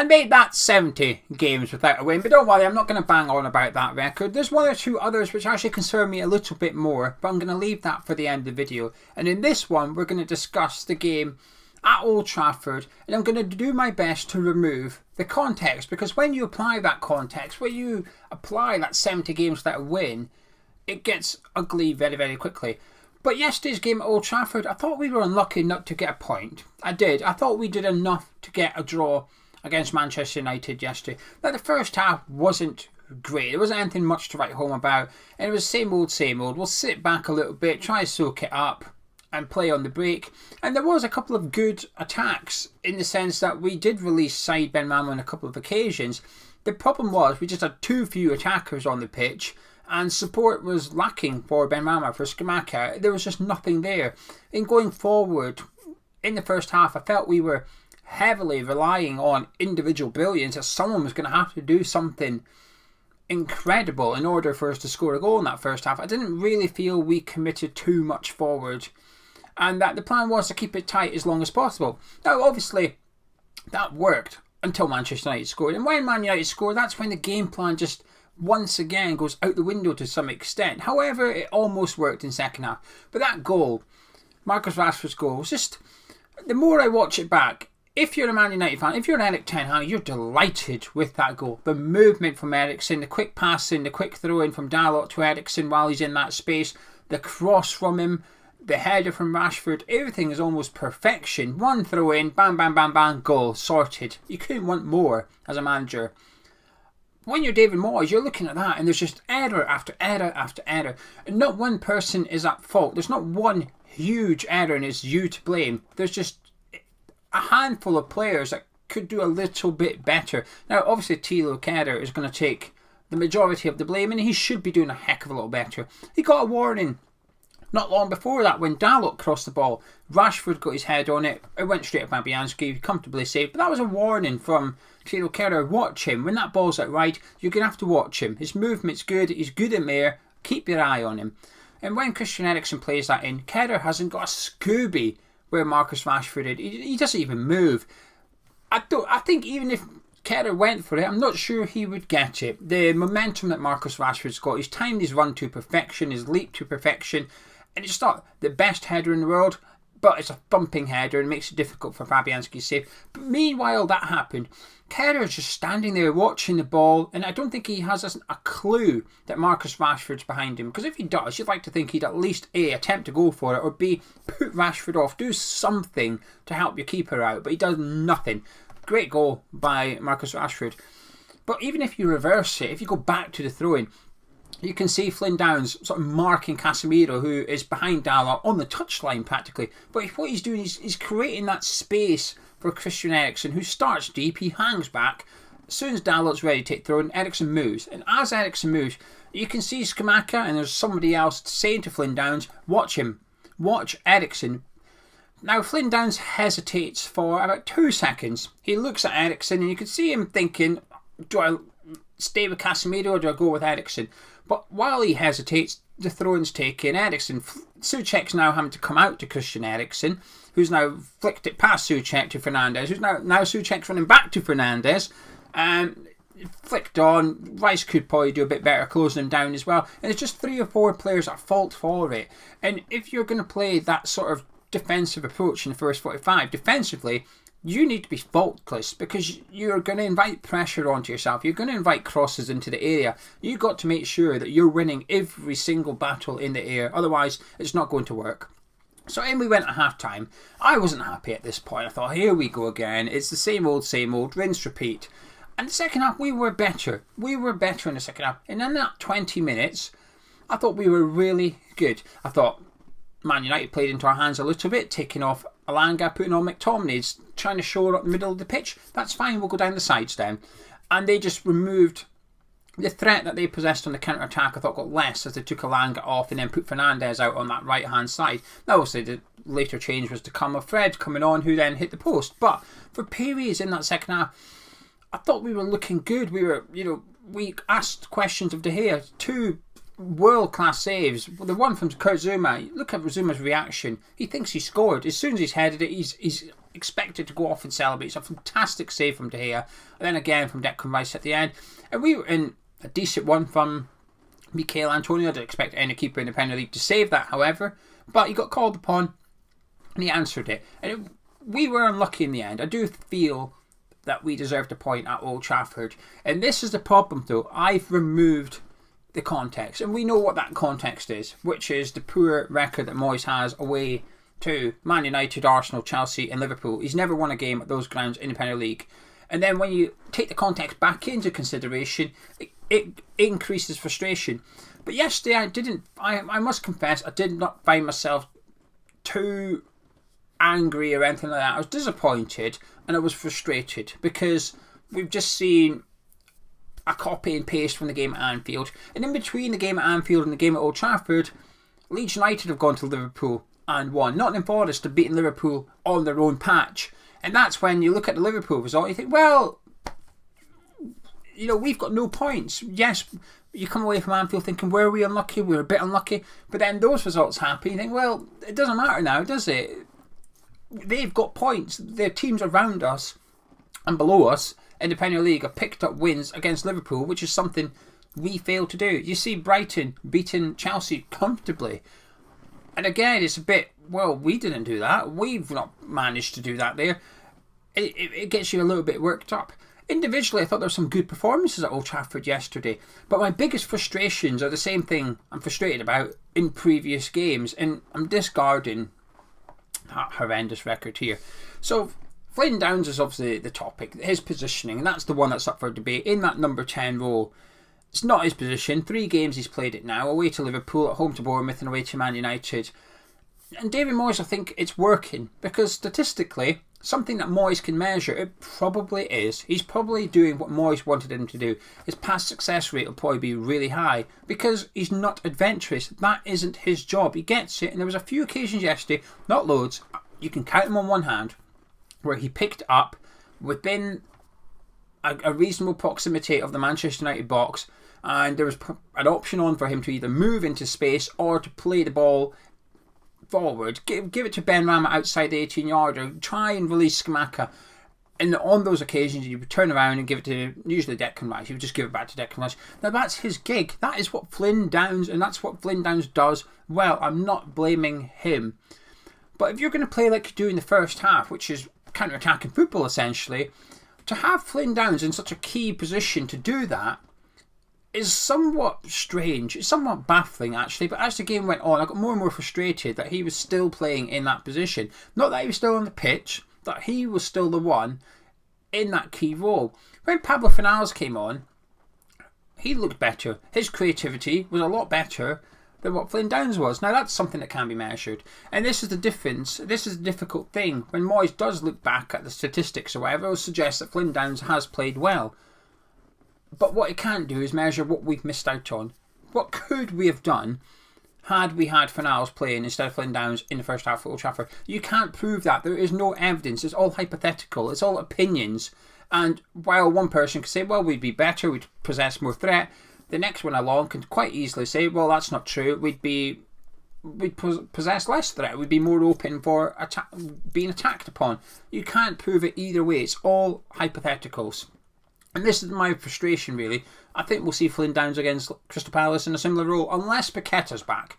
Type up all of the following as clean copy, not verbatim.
I made that 70 games without a win, but don't worry, I'm not going to bang on about that record. There's one or two others which actually concern me a little bit more, but I'm going to leave that for the end of the video. And in this one, we're going to discuss the game at Old Trafford, and I'm going to do my best to remove the context, because when you apply that context, when you apply that 70 games without a win, it gets ugly very, very quickly. But yesterday's game at Old Trafford, I thought we were unlucky not to get a point. I did. I thought we did enough to get a draw against Manchester United yesterday. Now, the first half wasn't great. There wasn't anything much to write home about, and it was same old, same old. We'll sit back a little bit, try to soak it up, and play on the break. And there was a couple of good attacks in the sense that we did release Said Benrahma on a couple of occasions. The problem was we just had too few attackers on the pitch, and support was lacking for Benrahma, for Scamacca. There was just nothing there. In going forward, in the first half, I felt we were heavily relying on individual brilliance, that someone was going to have to do something incredible in order for us to score a goal in that first half. I didn't really feel we committed too much forward, and that the plan was to keep it tight as long as possible. Now, obviously, that worked until Manchester United scored. And when Man United scored, that's when the game plan just once again goes out the window to some extent. However, it almost worked in second half. But that goal, Marcus Rashford's goal, was just, the more I watch it back, if you're a Man United fan, if you're an Erik ten Hag, you're delighted with that goal. The movement from Eriksen, the quick passing, the quick throw-in from Dalot to Eriksen while he's in that space, the cross from him, the header from Rashford, everything is almost perfection. One throw in, bang, bang, bang, bang, goal, sorted. You couldn't want more as a manager. When you're David Moyes, you're looking at that and there's just error after error after error. And not one person is at fault. There's not one huge error and it's you to blame. There's just a handful of players that could do a little bit better. Now, obviously, Thilo Kehrer is going to take the majority of the blame and he should be doing a heck of a lot better. He got a warning not long before that when Dalot crossed the ball. Rashford got his head on it. It went straight at Fabianski, comfortably saved. But that was a warning from Thilo Kehrer. Watch him. When that ball's out wide, you're going to have to watch him. His movement's good. He's good in there. Keep your eye on him. And when Christian Eriksen plays that in, Kehrer hasn't got a Scooby where Marcus Rashford did. He doesn't even move. I think even if Kehrer went for it, I'm not sure he would get it. The momentum that Marcus Rashford's got, he's timed his run to perfection, his leap to perfection. And it's not the best header in the world, but it's a thumping header and makes it difficult for Fabianski to save. But meanwhile that happened, Kehrer is just standing there watching the ball, and I don't think he has a clue that Marcus Rashford's behind him. Because if he does, you'd like to think he'd at least A, attempt to go for it, or B, put Rashford off, do something to help your keeper out. But he does nothing. Great goal by Marcus Rashford. But even if you reverse it, if you go back to the throw-in, you can see Flynn Downs sort of marking Casemiro, who is behind Dalot on the touchline practically. But what he's doing is he's creating that space for Christian Eriksen, who starts deep, he hangs back. As soon as Dalot's ready to take throw, and Eriksen moves. And as Eriksen moves, you can see Scamacca, and there's somebody else saying to Flynn Downs, watch him, watch Eriksen. Now Flynn Downs hesitates for about 2 seconds. He looks at Eriksen, and you can see him thinking, do I stay with Casemiro or do I go with Eriksen? But while he hesitates, the throw-in's taken. Eriksen, Souček's now having to come out to Christian Eriksen, who's now flicked it past Souček to Fernandes, who's now Souček's running back to Fernandes, and flicked on. Rice could probably do a bit better closing him down as well. And it's just 3 or 4 players at fault for it. And if you're going to play that sort of defensive approach in the first 45, defensively, you need to be faultless, because you're going to invite pressure onto yourself. You're going to invite crosses into the area. You've got to make sure that you're winning every single battle in the air. Otherwise, it's not going to work. So in we went at half-time. I wasn't happy at this point. I thought, here we go again. It's the same old, rinse, repeat. And the second half, we were better. We were better in the second half. And in that 20 minutes, I thought we were really good. I thought Man United played into our hands a little bit, taking off Alanga, putting on McTominay, trying to show up the middle of the pitch. That's fine, we'll go down the sides then. And they just removed the threat that they possessed on the counter-attack. I thought got less as they took Alanga off and then put Fernandes out on that right-hand side. Now, obviously, the later change was to come of Fred coming on, who then hit the post. But for periods in that second half, I thought we were looking good. We asked questions of De Gea, 2 world-class saves. The one from Kurt Zouma, look at Zouma's reaction. He thinks he scored. As soon as he's headed it, he's expected to go off and celebrate. It's a fantastic save from De Gea, and then again from Declan Rice at the end. And we were in a decent one from Michail Antonio. I didn't expect any keeper in the Premier League to save that, however, but he got called upon and he answered it. And we were unlucky in the end. I do feel that we deserved a point at Old Trafford. And this is the problem though. I've removed the context, and we know what that context is, which is the poor record that Moyes has away to Man United, Arsenal, Chelsea and Liverpool. He's never won a game at those grounds in the Premier League. And then when you take the context back into consideration, it increases frustration. But yesterday I must confess, I did not find myself too angry or anything like that. I was disappointed and I was frustrated because we've just seen a copy and paste from the game at Anfield, and in between the game at Anfield and the game at Old Trafford, Leeds United have gone to Liverpool and won. Nottingham Forest have beaten Liverpool on their own patch, and that's when you look at the Liverpool result and you think, well, you know, we've got no points. Yes, you come away from Anfield thinking, were we unlucky? We were a bit unlucky, but then those results happen. You think, well, it doesn't matter now, does it? They've got points. Their teams around us and below us in the Premier League have picked up wins against Liverpool, which is something we failed to do. You see Brighton beating Chelsea comfortably. And again, it's a bit, well, we didn't do that. We've not managed to do that there. It gets you a little bit worked up. Individually, I thought there were some good performances at Old Trafford yesterday. But my biggest frustrations are the same thing I'm frustrated about in previous games. And I'm discarding that horrendous record here. So Flynn Downs is obviously the topic, his positioning, and that's the one that's up for debate in that number 10 role. It's not his position. 3 games he's played it now, away to Liverpool, at home to Bournemouth and away to Man United. And David Moyes, I think it's working, because statistically, something that Moyes can measure, it probably is. He's probably doing what Moyes wanted him to do. His pass success rate will probably be really high, because he's not adventurous. That isn't his job. He gets it, and there was a few occasions yesterday, not loads, you can count them on one hand, where he picked up within a reasonable proximity of the Manchester United box, and there was an option on for him to either move into space or to play the ball forward, give it to Ben Rama outside the 18-yard, or try and release Scamacca. And on those occasions, you would turn around and give it to usually Declan Rice. You would just give it back to Declan Rice. Now that's his gig. That is what Flynn Downs, and that's what Flynn Downs does well. I'm not blaming him. But if you're going to play like you do in the first half, which is counter-attacking football essentially, to have Flynn Downs in such a key position to do that is somewhat strange. It's somewhat baffling actually, but as the game went on I got more and more frustrated that he was still playing in that position. Not that he was still on the pitch, that he was still the one in that key role. When Pablo Fornals came on, he looked better. His creativity was a lot better than what Flynn Downs was. Now that's something that can be measured, and this is the difference. This is the difficult thing. When Moyes does look back at the statistics or whatever, it will suggest that Flynn Downs has played well. But what it can't do is measure what we've missed out on. What could we have done had we had Fornals playing instead of Flynn Downs in the first half of Old Trafford? You can't prove that. There is no evidence. It's all hypothetical. It's all opinions. And while one person could say, well, we'd be better, we'd possess more threat, the next one along can quite easily say, well, that's not true. We'd possess less threat. We'd be more open for being attacked upon. You can't prove it either way. It's all hypotheticals. And this is my frustration, really. I think we'll see Flynn Downs against Crystal Palace in a similar role, unless Paqueta's back.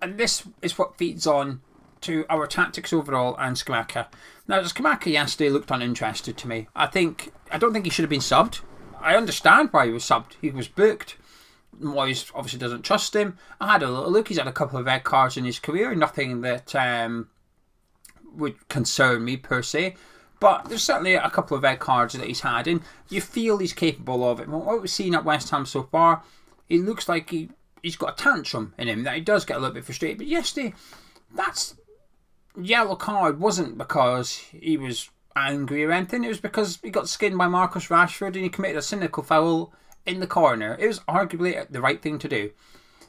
And this is what feeds on to our tactics overall and Scamacca. Now, Scamacca yesterday looked uninterested to me. I don't think he should have been subbed. I understand why he was subbed. He was booked. Moyes obviously doesn't trust him. I had a little look. He's had a couple of red cards in his career. Nothing that would concern me per se. But there's certainly a couple of red cards that he's had. And you feel he's capable of it. What we've seen at West Ham so far, he looks like he's got a tantrum in him. That he does get a little bit frustrated. But yesterday, that yellow card wasn't because he was angry or anything. It was because he got skinned by Marcus Rashford and he committed a cynical foul in the corner. It was arguably the right thing to do.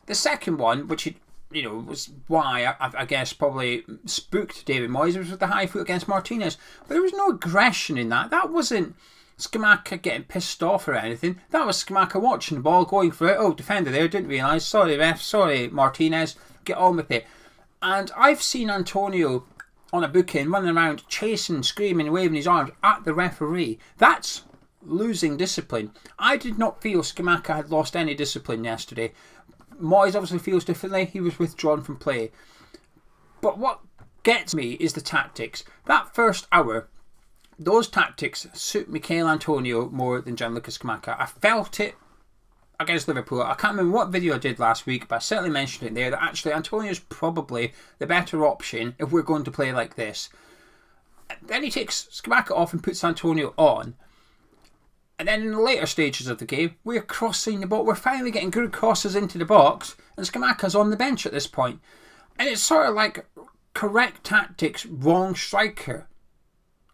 The second one, which was why I guess probably spooked David Moyes, was with the high foot against Martinez. But there was no aggression in that. That wasn't Scamacca getting pissed off or anything. That was Scamacca watching the ball, going for it. Oh, defender there, didn't realise. Sorry, ref. Sorry, Martinez. Get on with it. And I've seen Antonio on a booking, running around, chasing, screaming, waving his arms at the referee. That's losing discipline. I did not feel Scamacca had lost any discipline yesterday. Moyes obviously feels differently. He was withdrawn from play. But what gets me is the tactics. That first hour, those tactics suit Michail Antonio more than Gianluca Scamacca. I felt it against Liverpool. I can't remember what video I did last week, but I certainly mentioned it there that actually Antonio is probably the better option if we're going to play like this. Then he takes Scamacca off and puts Antonio on. And then in the later stages of the game, we're crossing the ball. We're finally getting good crosses into the box, and Scamacca's on the bench at this point. And it's sort of like correct tactics, wrong striker.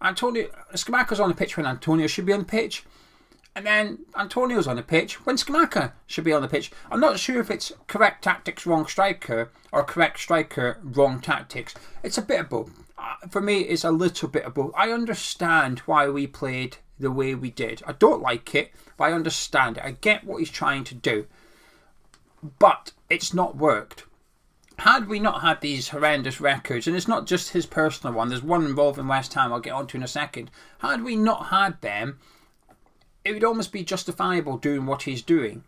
Scamacca's on the pitch when Antonio should be on the pitch. And then Antonio's on the pitch when Scamacca should be on the pitch. I'm not sure if it's correct tactics, wrong striker, or correct striker, wrong tactics. It's a bit of both. For me, it's a little bit of both. I understand why we played the way we did. I don't like it, but I understand it. I get what he's trying to do. But it's not worked. Had we not had these horrendous records, and it's not just his personal one, there's one involving West Ham I'll get onto in a second. Had we not had them, it would almost be justifiable doing what he's doing.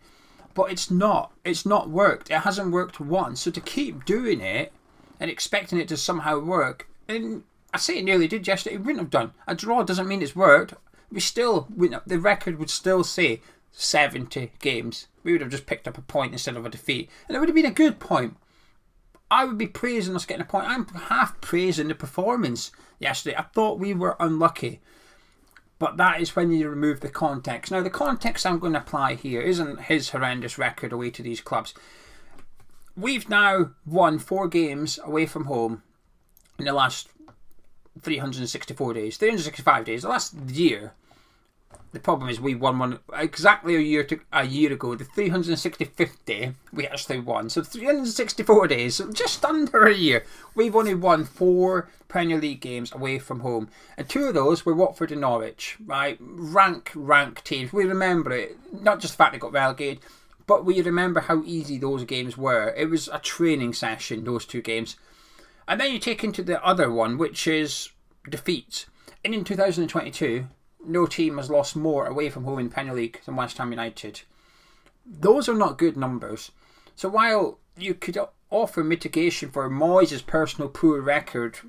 But it's not. It's not worked. It hasn't worked once. So to keep doing it and expecting it to somehow work, and I say it nearly did yesterday, it wouldn't have done. A draw doesn't mean it's worked. The record would still say 70 games. We would have just picked up a point instead of a defeat. And it would have been a good point. I would be praising us getting a point. I'm half praising the performance yesterday. I thought we were unlucky. But that is when you remove the context. Now, the context I'm going to apply here isn't his horrendous record away to these clubs. We've now won 4 games away from home in the last 364 days. 365 days. The last year. The problem is we won one exactly a year ago. The 365th day we actually won. So 364 days, so just under a year. We've only won 4 Premier League games away from home. And 2 of those were Watford and Norwich. Right? Rank teams. We remember it. Not just the fact they got relegated, but we remember how easy those games were. It was a training session, those 2 games. And then you take into the other one, which is defeats. And in 2022... no team has lost more away from home in the Premier League than West Ham United. Those are not good numbers. So while you could offer mitigation for Moyes' personal poor record,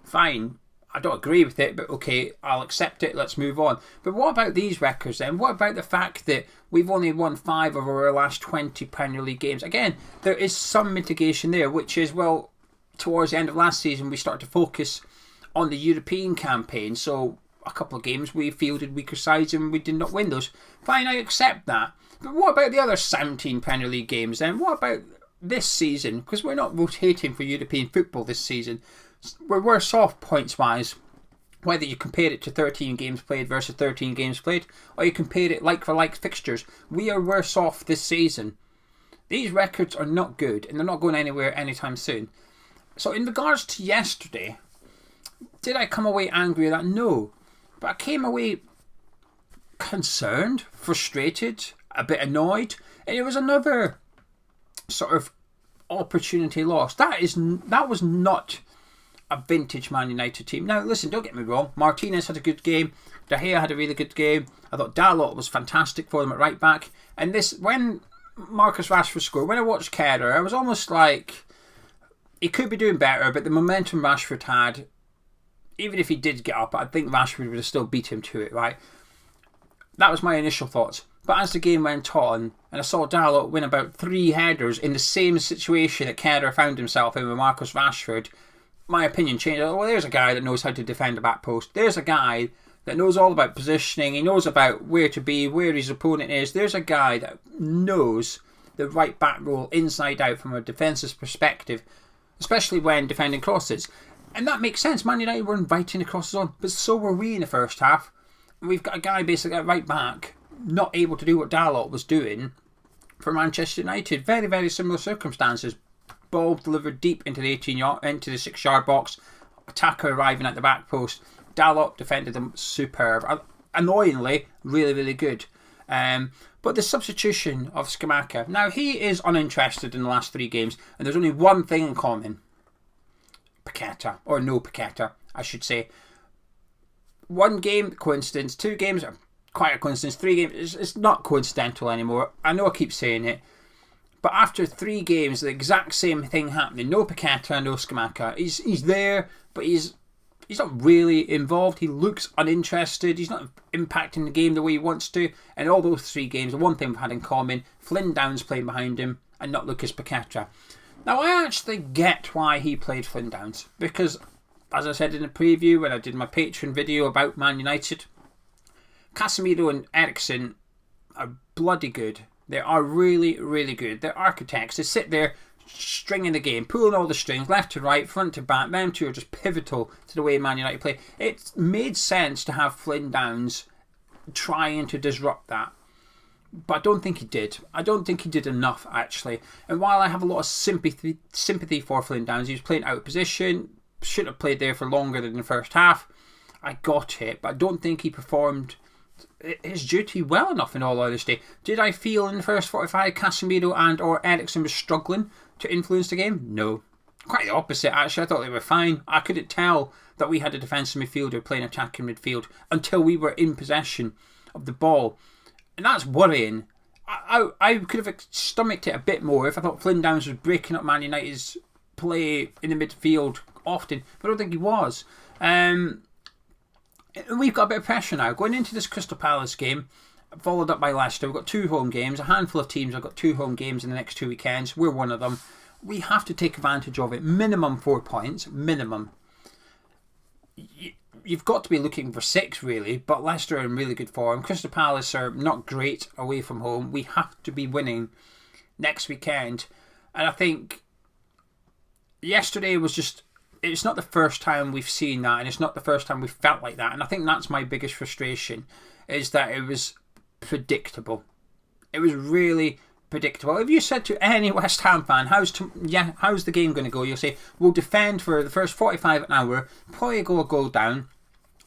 fine. I don't agree with it, but okay, I'll accept it. Let's move on. But what about these records then? What about the fact that we've only won 5 of our last 20 Premier League games? Again, there is some mitigation there, which is, well, towards the end of last season, we started to focus on the European campaign. So a couple of games we fielded weaker sides and we did not win those. Fine, I accept that. But what about the other 17 Premier League games then? What about this season? Because we're not rotating for European football this season. We're worse off points-wise. Whether you compare it to 13 games played versus 13 games played, or you compare it like-for-like fixtures, we are worse off this season. These records are not good and they're not going anywhere anytime soon. So in regards to yesterday, did I come away angry at that? No. But I came away concerned, frustrated, a bit annoyed, and it was another sort of opportunity lost. That was not a vintage Man United team. Now, listen, don't get me wrong. Martinez had a good game. De Gea had a really good game. I thought Dalot was fantastic for them at right back. And when Marcus Rashford scored, when I watched Kerr, I was almost like he could be doing better, but the momentum Rashford had, even if he did get up, I think Rashford would have still beat him to it, right? That was my initial thoughts. But as the game went on, and I saw Dalot win about 3 headers in the same situation that Kerr found himself in with Marcus Rashford, my opinion changed. Well, there's a guy that knows how to defend a back post. There's a guy that knows all about positioning. He knows about where to be, where his opponent is. There's a guy that knows the right back role inside out from a defensive perspective, especially when defending crosses. And that makes sense. Man United were inviting the crosses on, but so were we in the first half. We've got a guy basically at right back, not able to do what Dalot was doing for Manchester United. Very, very similar circumstances. Ball delivered deep into the 6-yard box. Attacker arriving at the back post. Dalot defended them superb. Annoyingly, really, really good. But the substitution of Scamacca. Now, he is uninterested in the last 3 games, and there's only one thing in common. Paqueta, or no Paqueta, I should say. 1 game, coincidence. 2 games, quite a coincidence. 3 games, it's not coincidental anymore. I know I keep saying it. But after 3 games, the exact same thing happening. No Paqueta, no Scamacca. He's there, but he's not really involved. He looks uninterested. He's not impacting the game the way he wants to. And all those 3 games, the one thing we've had in common, Flynn Downs playing behind him and not Lucas Paqueta. Now, I actually get why he played Flynn Downs. Because, as I said in the preview when I did my Patreon video about Man United, Casemiro and Eriksen are bloody good. They are really, really good. They're architects. They sit there stringing the game, pulling all the strings, left to right, front to back. Them two are just pivotal to the way Man United play. It made sense to have Flynn Downs trying to disrupt that. But I don't think he did. I don't think he did enough, actually. And while I have a lot of sympathy for Flynn Downs, he was playing out of position, should have played there for longer than the first half. I got it, but I don't think he performed his duty well enough, in all honesty. Did I feel in the first 45 Casemiro and or Eriksen was struggling to influence the game? No. Quite the opposite, actually. I thought they were fine. I couldn't tell that we had a defensive midfielder playing attacking midfield until we were in possession of the ball. And that's worrying. I could have stomached it a bit more if I thought Flynn Downs was breaking up Man United's play in the midfield often, but I don't think he was. We've got a bit of pressure now. Going into this Crystal Palace game, followed up by Leicester, we've got 2 home games. A handful of teams have got 2 home games in the next 2 weekends. We're one of them. We have to take advantage of it. Minimum 4 points. Minimum. You've got to be looking for 6, really, but Leicester are in really good form. Crystal Palace are not great away from home. We have to be winning next weekend. And I think yesterday was just... It's not the first time we've seen that, and it's not the first time we've felt like that. And I think that's my biggest frustration, is that it was predictable. It was really predictable. If you said to any West Ham fan, how's the game going to go? You'll say, we'll defend for the first 45 an hour, probably go a goal down,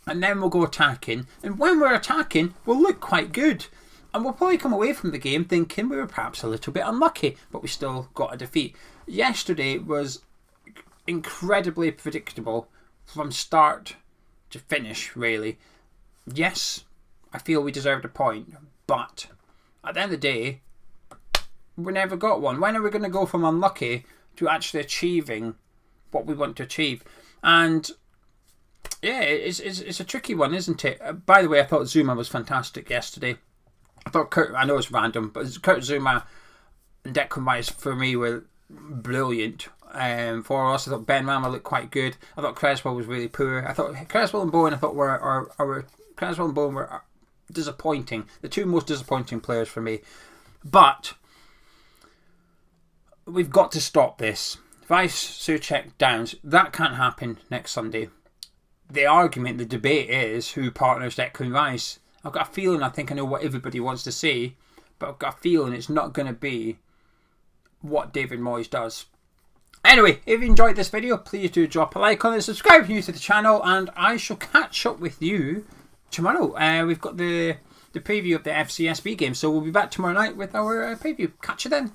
and then we'll go attacking. And when we're attacking, we'll look quite good. And we'll probably come away from the game thinking we were perhaps a little bit unlucky, but we still got a defeat. Yesterday was incredibly predictable from start to finish, really. Yes, I feel we deserved a point, but at the end of the day, we never got one. When are we going to go from unlucky to actually achieving what we want to achieve? And yeah, it's a tricky one, isn't it? By the way, I thought Zuma was fantastic yesterday. I know it's random, but Kurt Zuma and Declan Rice for me were brilliant. For us, I thought Ben Rama looked quite good. I thought Creswell was really poor. I thought Creswell and Bowen were disappointing. The 2 most disappointing players for me. But we've got to stop this. Rice, Souček, Downs. That can't happen next Sunday. The argument, the debate is who partners Declan Rice. I've got a feeling, I think I know what everybody wants to say, but I've got a feeling it's not going to be what David Moyes does. Anyway, if you enjoyed this video, please do drop a like on it, subscribe if you're new to the channel, and I shall catch up with you tomorrow. We've got the preview of the FCSB game, so we'll be back tomorrow night with our preview. Catch you then.